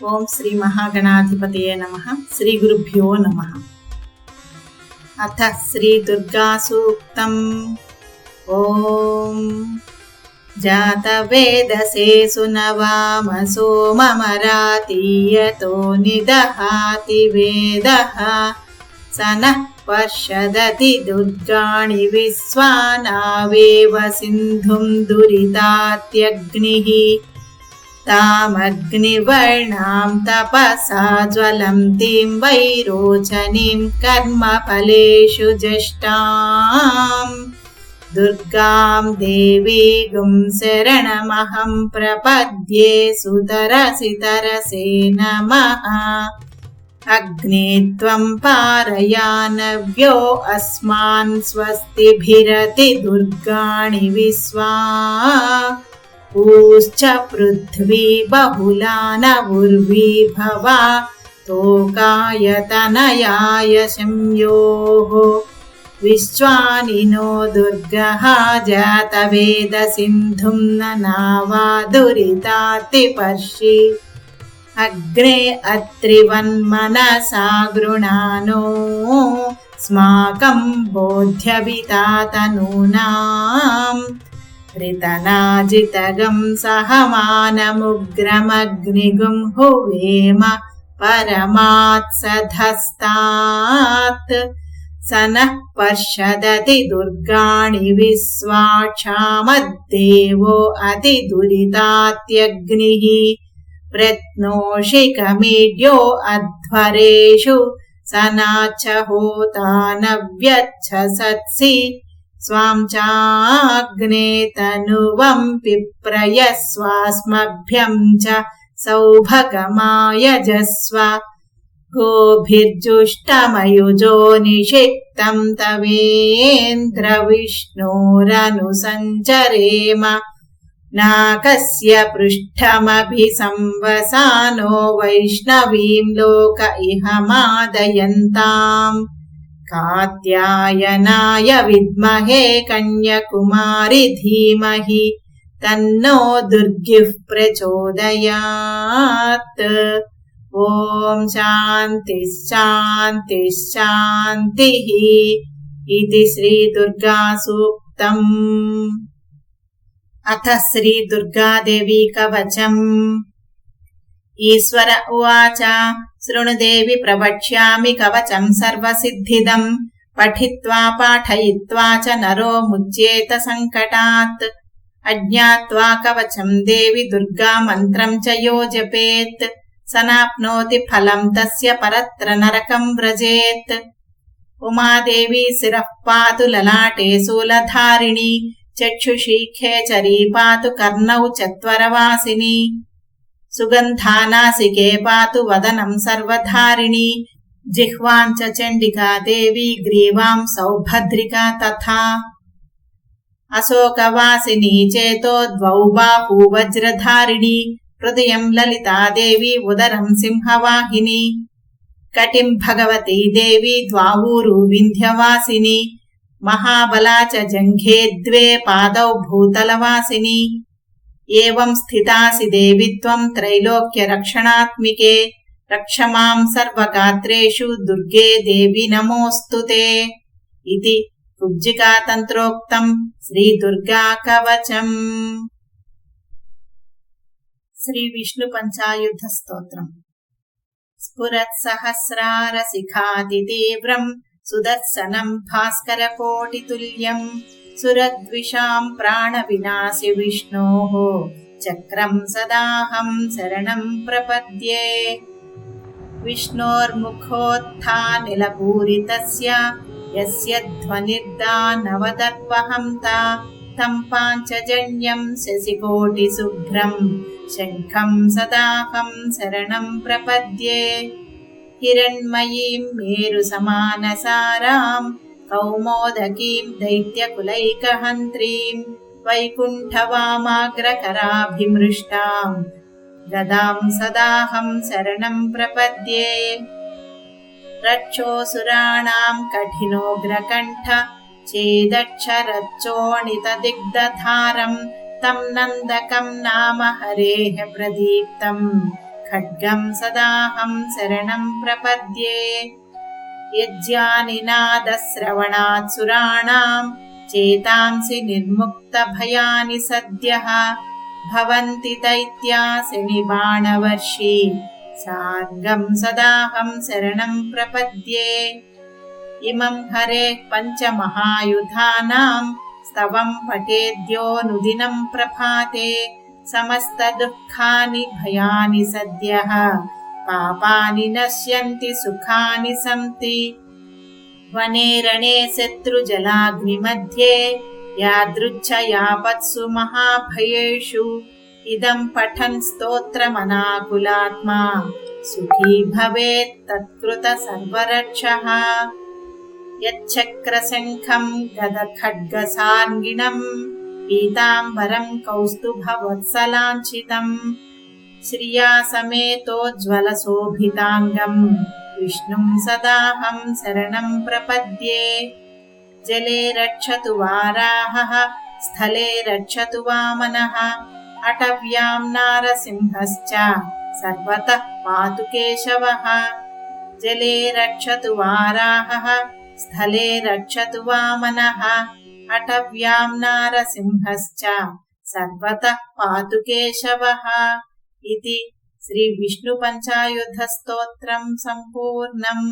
ओम श्री महागणाधिपतये नमः। श्री गुरुभ्यो नमः। अथ श्री दुर्गा सूक्तम्। ओम जातवेदसे सुनवामसो ममरातीयतो निदहाति वेदः स नः पर्षदति दुर्गाणि विश्वानावेव सिन्धुं दुरितात्यग्निः तामग्निवर्णां तपसा ज्वलन्तीं वैरोचनीं कर्मफलेषु जष्टाम् दुर्गां देवीगुं शरणमहं प्रपद्ये सुतरसि तरसे नमः। अग्ने त्वं पारयानव्यो अस्मान् स्वस्तिभिरति दुर्गाणि विश्वा ऊश्च पृथ्वी बहुलानवुर्वी भवा तोकायतनयाय संयोः विश्वानि नो दुर्गः जातवेदसिन्धुं ननावा दुरितातिपर्षि अग्ने अत्रिवन्मनसा गृणानो स्माकं बोध्यवितातनूनाम् ऋतनाजितगं सहमानमुग्रमग्निगुं हुवेम परमात्सधस्तात् स नः पर्षदति दुर्गाणि विश्वाक्षामद्देवो अतिदुरितात्यग्निः प्रत्नोषिकमीड्यो अध्वरेषु स नाच होता नव्यच्छसत्सि स्वां चाग्ने तनुवं पिप्रयस्वास्मभ्यं च सौभगमायजस्व गोभिर्जुष्टमयुजो निषिक्तं तवेन्द्र विष्णोरनुसञ्चरेम नाकस्य पृष्ठमभिसंवसानो वैष्णवीं लोक इह मादयन्ताम् कात्यायनाय विद्महे कन्याकुमारी धीमहि तन्नो दुर्गिः प्रचोदयात्। ओम शान्ति शान्ति शान्तिः इति श्री दुर्गा सूक्तम्। अथ श्री दुर्गा देवी कवचम्। ईश्वर उवाच शृणु देवि प्रवक्ष्यामि कवचं सर्वसिद्धिदम् पठित्वा पाठयित्वा च नरो मुच्येत सङ्कटात् अज्ञात्वा कवचं देवि दुर्गा मन्त्रं च यो जपेत् स नाप्नोति फलं तस्य परत्र नरकं व्रजेत्। उमादेवी शिरः पातु ललाटे शूलधारिणी चक्षुषी खेचरी पातु कर्णौ चत्वरवासिनी सुगन्धानासिके पातु वदनं सर्वधारिणी जिह्वां च चण्डिका देवी ग्रीवां सौभद्रिका तथा अशोकवासिनी चेतो द्वौ बाहू वज्रधारिणी हृदयं ललिता देवी उदरं सिंहवाहिनी कटिं भगवती देवी द्वावूरु विन्ध्यवासिनी महाबला च जङ्घे द्वे पादौ भूतलवासिनी एवं स्थितासि देवी त्वं त्रैलोक्यरक्षणात्मिके रक्ष मां सर्वगात्रेषु दुर्गे देवी नमोऽस्तु ते इति कुब्जिकातन्त्रोक्तम् श्री दुर्गा कवचम्। श्री विष्णु पंचायुध स्तोत्रम्। स्फुरत्सहस्रारशिखादितीव्रम् सुदर्शनं भास्करकोटितुल्यम् सुरद्विषां प्राणविनाशि विष्णोः चक्रं सदाहं शरणं प्रपद्ये। विष्णोर्मुखोत्थानिलपूरितस्य यस्य ध्वनिर्दानवदर्पहन्ता तं पाञ्चजन्यं शशिकोटिशुभ्रं शङ्खं सदाहं शरणं प्रपद्ये। हिरण्मयीं मेरुसमानसारां कौमोदकीं दैत्यकुलैकहन्त्रीं वैकुण्ठवामाग्रकराभिमृष्टां गदां सदाहं शरणं प्रपद्ये। रक्षोऽसुराणां कठिनोग्रकण्ठ चेदक्षरच्चोणितदिग्धधारं तं नन्दकं नाम हरेः प्रदीप्तं खड्गं सदाहं शरणं प्रपद्ये यज्ञानिनादश्रवणात् सुराणां चेतांसि निर्मुक्तभयानि सद्यः भवन्ति दैत्यासि निबाणवर्षि सार्गं सदाहं शरणं प्रपद्ये इमं हरेः पञ्चमहायुधानां स्तवं पठेद्योऽनुदिनं प्रभाते समस्तदुःखानि भयानि सद्यः पापानि नश्यन्ति सुखानि सन्ति वने रणे शत्रुजलाग्निमध्ये यादृच्छयापत्सु महाभयेषु इदं पठन् स्तोत्रमनाकुलात्मा सुखी भवेत् तत्कृत सर्वरक्षः यच्चक्रशङ्खं गदखड्गसार्ङ्गिणं पीताम्बरं कौस्तुभवत्सलाञ्छितम् श्रिया समेतोज्ज्वलशोभिताङ्गं विष्णुं सदाहं शरणं प्रपद्ये जले रक्षतु वाराहः स्थले रक्षतु वामनः अटव्यां नारसिंहश्च सर्वतः पातु केशवः जले रक्षतु वाराहः स्थले रक्षतु वामनः अटव्यां नारसिंहश्च सर्वतः पातु केशवः इति श्री विष्णुपञ्चायुधस्तोत्रं सम्पूर्णम्।